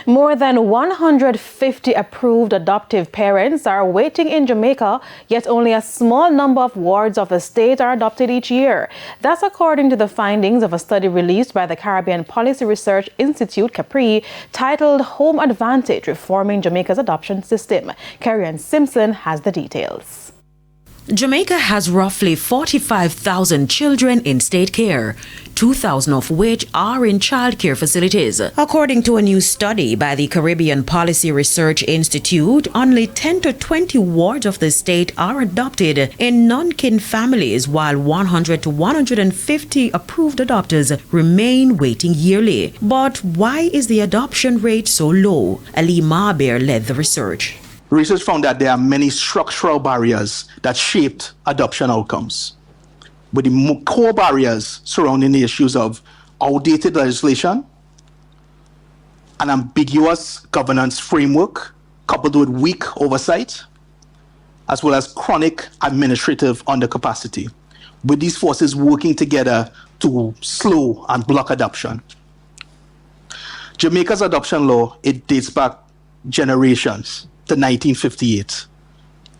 More than 150 approved adoptive parents are waiting in Jamaica, yet only a small number of wards of the state are adopted each year. That's according to the findings of a study released by the Caribbean Policy Research Institute, Capri, titled Home Advantage: Reforming Jamaica's Adoption System. Carrie Simpson has the details. Jamaica has roughly 45,000 children in state care, 2,000 of which are in childcare facilities. According to a new study by the Caribbean Policy Research Institute, only 10 to 20 wards of the state are adopted in non-kin families, while 100 to 150 approved adopters remain waiting yearly. But why is the adoption rate so low? Ali Marber led the research. Research found that there are many structural barriers that shaped adoption outcomes, with the core barriers surrounding the issues of outdated legislation, an ambiguous governance framework coupled with weak oversight, as well as chronic administrative undercapacity, with these forces working together to slow and block adoption. Jamaica's adoption law, it dates back generations to 1958,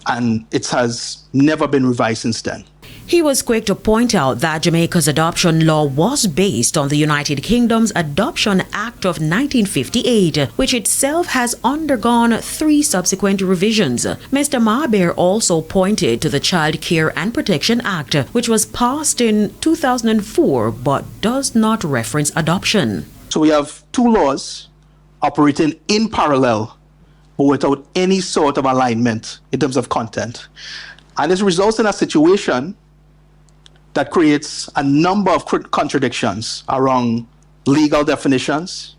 and it has never been revised since then. He was quick to point out that Jamaica's adoption law was based on the United Kingdom's Adoption Act of 1958, which itself has undergone 3 subsequent revisions. Mr. Marber also pointed to the Child Care and Protection Act, which was passed in 2004 but does not reference adoption. So we have 2 laws operating in parallel but without any sort of alignment in terms of content. And this results in a situation that creates a number of contradictions around legal definitions.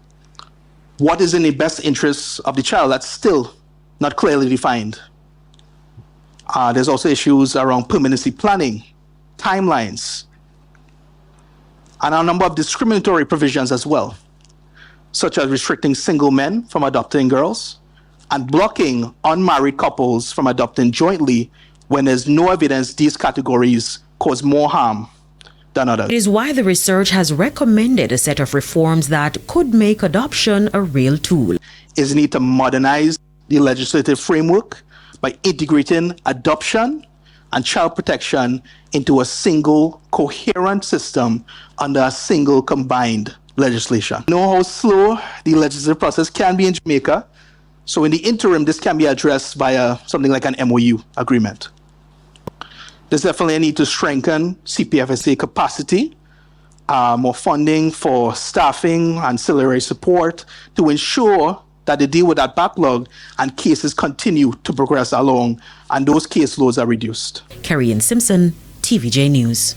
What is in the best interests of the child? That's still not clearly defined. There's also issues around permanency planning, timelines, and a number of discriminatory provisions as well, such as restricting single men from adopting girls, and blocking unmarried couples from adopting jointly when there's no evidence these categories cause more harm than others. It is why the research has recommended a set of reforms that could make adoption a real tool. Is need to modernize the legislative framework by integrating adoption and child protection into a single coherent system under a single combined legislation. You know how slow the legislative process can be in Jamaica. So in the interim, this can be addressed via something like an MOU agreement. There's definitely a need to strengthen CPFSA capacity, more funding for staffing, ancillary support to ensure that they deal with that backlog and cases continue to progress along and those caseloads are reduced. Carrie Simpson, TVJ News.